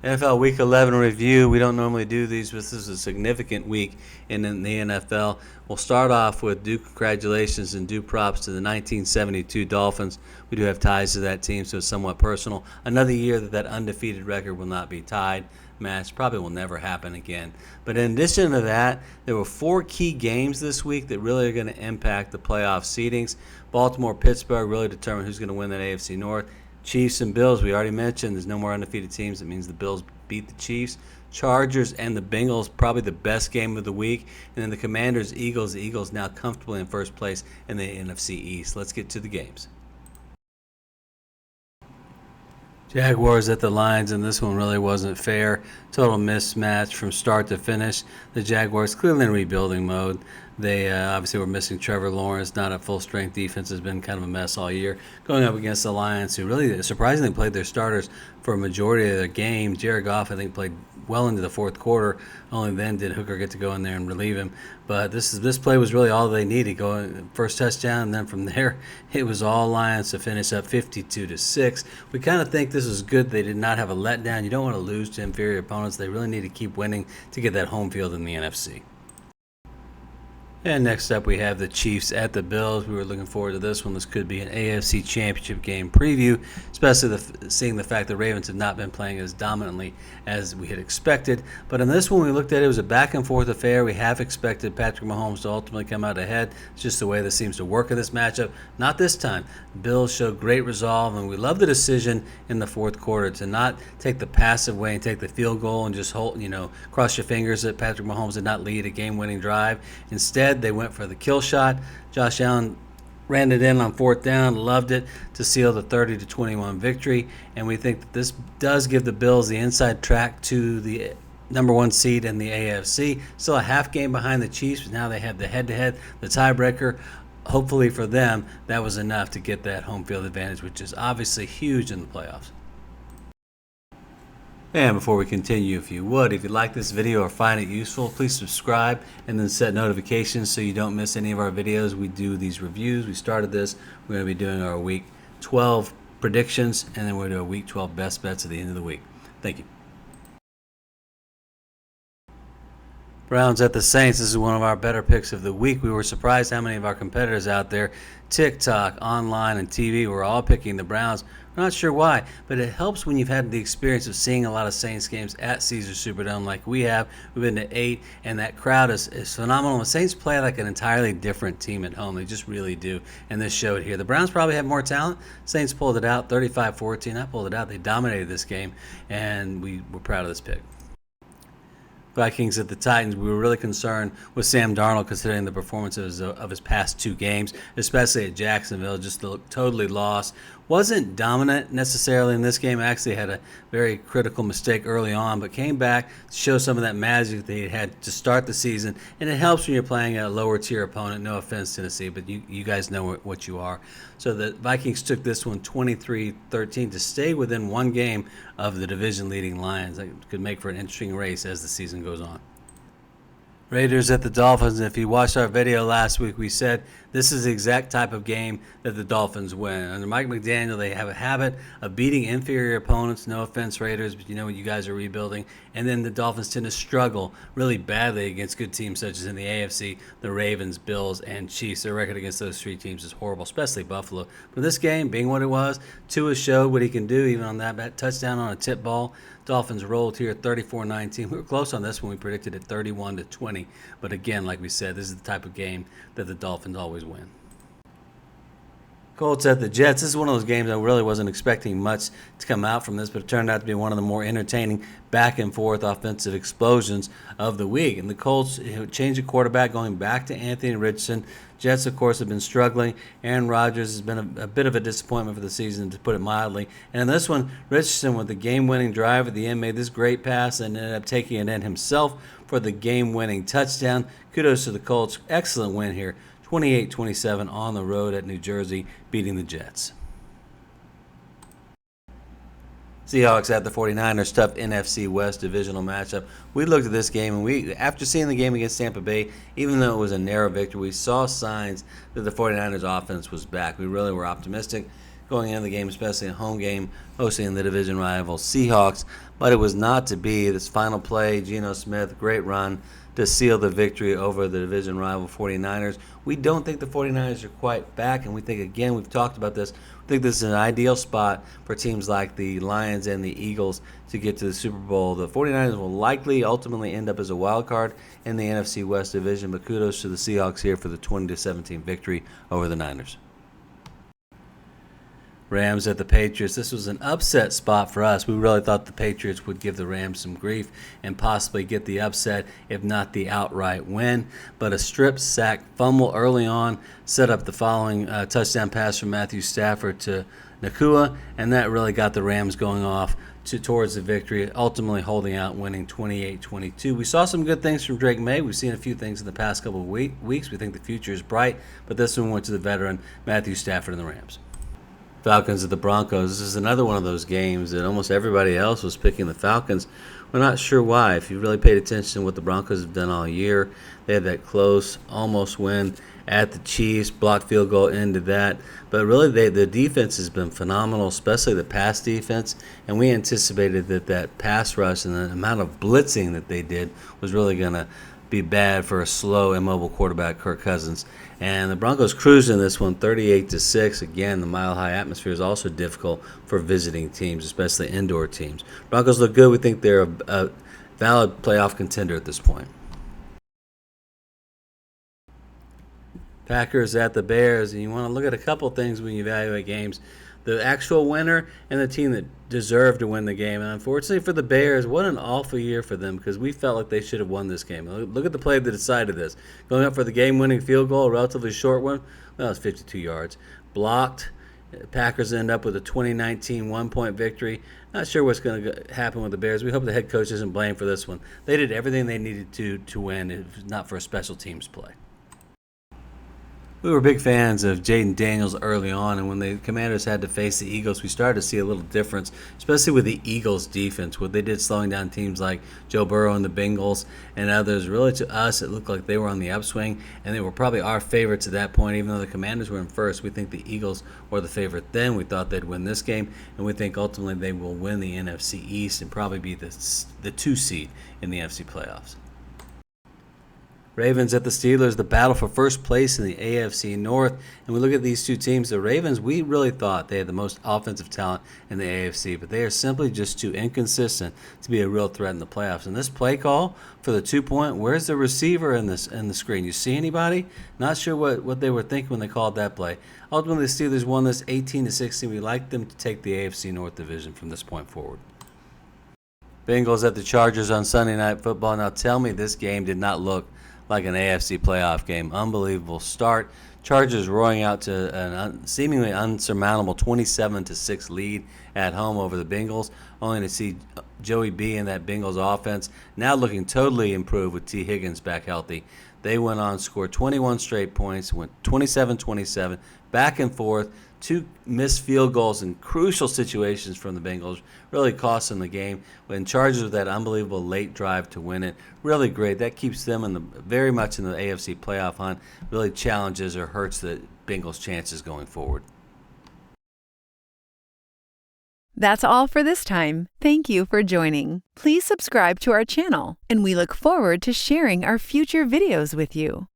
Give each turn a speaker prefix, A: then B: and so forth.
A: NFL Week 11 review. We don't normally do these, but this is a significant week in the NFL. We'll start off with due congratulations and due props to the 1972 Dolphins. We do have ties to that team, so it's somewhat personal. Another year that undefeated record will not be tied. Match probably will never happen again. But in addition to that, there were 4 key games this week that really are going to impact the playoff seedings. Baltimore, Pittsburgh really determine who's going to win that AFC North. Chiefs and Bills, we already mentioned, there's no more undefeated teams. That means the Bills beat the Chiefs. Chargers and the Bengals, probably the best game of the week. And then the Commanders, Eagles. The Eagles now comfortably in first place in the NFC East. Let's get to the games. Jaguars at the Lions, and this one really wasn't fair. Total mismatch from start to finish. The Jaguars clearly in rebuilding mode. They obviously were missing Trevor Lawrence. Not a full-strength defense, has been kind of a mess all year. Going up against the Lions, who really surprisingly played their starters for a majority of their game. Jared Goff, I think, played well into the fourth quarter. Only then did Hooker get to go in there and relieve him. But this play was really all they needed. Going first touchdown, and then from there, it was all Lions to finish up 52-6. We kind of think this is good. They did not have a letdown. You don't want to lose to inferior opponents. They really need to keep winning to get that home field in the NFC. And next up, we have the Chiefs at the Bills. We were looking forward to this one. This could be an AFC Championship game preview, especially seeing the fact the Ravens have not been playing as dominantly as we had expected. But in this one, we looked at it was a back-and-forth affair. We have expected Patrick Mahomes to ultimately come out ahead. It's just the way this seems to work in this matchup. Not this time. The Bills showed great resolve, and we love the decision in the fourth quarter to not take the passive way and take the field goal and just cross your fingers that Patrick Mahomes did not lead a game-winning drive. Instead, they went for the kill shot. Josh Allen ran it in on fourth down, loved it to seal the 30-21 victory. And we think that this does give the Bills the inside track to the number 1 seed in the AFC. Still a half game behind the Chiefs, but now they have the head-to-head, the tiebreaker. Hopefully for them, that was enough to get that home field advantage, which is obviously huge in the playoffs. And before we continue, if you like this video or find it useful, please subscribe and then set notifications so you don't miss any of our videos. We do these reviews. We started this. We're going to be doing our Week 12 predictions, and then we're going to do a Week 12 best bets at the end of the week. Thank you. Browns at the Saints. This is one of our better picks of the week. We were surprised how many of our competitors out there, TikTok, online, and TV, were all picking the Browns. We're not sure why, but it helps when you've had the experience of seeing a lot of Saints games at Caesars Superdome like we have. We've been to 8, and that crowd is phenomenal. The Saints play like an entirely different team at home. They just really do, and this showed here. The Browns probably have more talent. Saints pulled it out 35-14. I pulled it out. They dominated this game, and we were proud of this pick. Vikings at the Titans. We were really concerned with Sam Darnold considering the performances of his past 2 games, especially at Jacksonville. Just looked totally lost. Wasn't dominant necessarily in this game. Actually had a very critical mistake early on, but came back to show some of that magic that he had to start the season. And it helps when you're playing a lower tier opponent. No offense, Tennessee, but you guys know what you are. So the Vikings took this one 23-13 to stay within 1 game of the division leading Lions. That could make for an interesting race as the season goes on. Raiders at the Dolphins. If you watched our video last week, we said this is the exact type of game that the Dolphins win. Under Mike McDaniel, they have a habit of beating inferior opponents. No offense, Raiders, but you know you guys are rebuilding. And then the Dolphins tend to struggle really badly against good teams such as in the AFC, the Ravens, Bills, and Chiefs. Their record against those 3 teams is horrible, especially Buffalo. But this game, being what it was, Tua showed what he can do, even on that touchdown on a tip ball. Dolphins rolled here 34-19. We were close on this when we predicted it 31-20. But again, like we said, this is the type of game that the Dolphins always win. Colts at the Jets. This is one of those games I really wasn't expecting much to come out from this, but it turned out to be one of the more entertaining back-and-forth offensive explosions of the week. And the Colts changed the quarterback, going back to Anthony Richardson. Jets, of course, have been struggling. Aaron Rodgers has been a bit of a disappointment for the season, to put it mildly. And in this one, Richardson, with the game-winning drive at the end, made this great pass and ended up taking it in himself for the game-winning touchdown. Kudos to the Colts. Excellent win here. 28-27 on the road at New Jersey, beating the Jets. Seahawks at the 49ers, tough NFC West divisional matchup. We looked at this game, and after seeing the game against Tampa Bay, even though it was a narrow victory, we saw signs that the 49ers offense was back. We really were optimistic going into the game, especially a home game hosting the division rival Seahawks. but it was not to be. This final play, Geno Smith, great run to seal the victory over the division rival 49ers. We don't think the 49ers are quite back, and we think, again, we've talked about this, we think this is an ideal spot for teams like the Lions and the Eagles to get to the Super Bowl. The 49ers will likely ultimately end up as a wild card in the NFC West division, but kudos to the Seahawks here for the 20-17 victory over the Niners. Rams at the Patriots. This was an upset spot for us. We really thought the Patriots would give the Rams some grief and possibly get the upset, if not the outright win. But a strip sack fumble early on set up the following touchdown pass from Matthew Stafford to Nakua, and that really got the Rams going off towards the victory, ultimately holding out, winning 28-22. We saw some good things from Drake May. We've seen a few things in the past couple of weeks. We think the future is bright, but this one went to the veteran Matthew Stafford and the Rams. Falcons at the Broncos. This is another one of those games that almost everybody else was picking the Falcons. We're not sure why. If you really paid attention to what the Broncos have done all year, they had that close, almost win at the Chiefs, blocked field goal into that. But really, the defense has been phenomenal, especially the pass defense. And we anticipated that pass rush and the amount of blitzing that they did was really going to be bad for a slow, immobile quarterback, Kirk Cousins. And the Broncos cruised in this one 38-6. Again, the mile-high atmosphere is also difficult for visiting teams, especially indoor teams. Broncos look good. We think they're a valid playoff contender at this point. Packers at the Bears, and you want to look at a couple things when you evaluate games. The actual winner and the team that deserved to win the game. And unfortunately for the Bears, what an awful year for them, because we felt like they should have won this game. Look at the play that decided this. Going up for the game-winning field goal, a relatively short one. Well, it was 52 yards. Blocked. Packers end up with a 2019 one-point victory. Not sure what's going to happen with the Bears. We hope the head coach isn't blamed for this one. They did everything they needed to win, if not for a special teams play. We were big fans of Jaden Daniels early on, and when the Commanders had to face the Eagles, we started to see a little difference, especially with the Eagles' defense, what they did slowing down teams like Joe Burrow and the Bengals and others. Really, to us, it looked like they were on the upswing, and they were probably our favorites at that point. Even though the Commanders were in first, we think the Eagles were the favorite then. We thought they'd win this game, and we think ultimately they will win the NFC East and probably be the 2 seed in the NFC playoffs. Ravens at the Steelers, the battle for first place in the AFC North. And we look at these two teams. The Ravens, we really thought they had the most offensive talent in the AFC, but they are simply just too inconsistent to be a real threat in the playoffs. And this play call for the 2-point, where's the receiver in the screen? You see anybody? Not sure what they were thinking when they called that play. Ultimately, the Steelers won this 18-16. We like them to take the AFC North division from this point forward. Bengals at the Chargers on Sunday Night Football. Now tell me this game did not look like an AFC playoff game. Unbelievable start. Chargers roaring out to a seemingly unsurmountable 27-6 lead at home over the Bengals, only to see Joey B in that Bengals offense now looking totally improved with T. Higgins back healthy. They went on, scored 21 straight points, went 27-27, back and forth. 2 missed field goals in crucial situations from the Bengals really cost them the game. When Chargers with that unbelievable late drive to win it, really great. That keeps them very much in the AFC playoff hunt. Really challenges or hurts the Bengals' chances going forward.
B: That's all for this time. Thank you for joining. Please subscribe to our channel, and we look forward to sharing our future videos with you.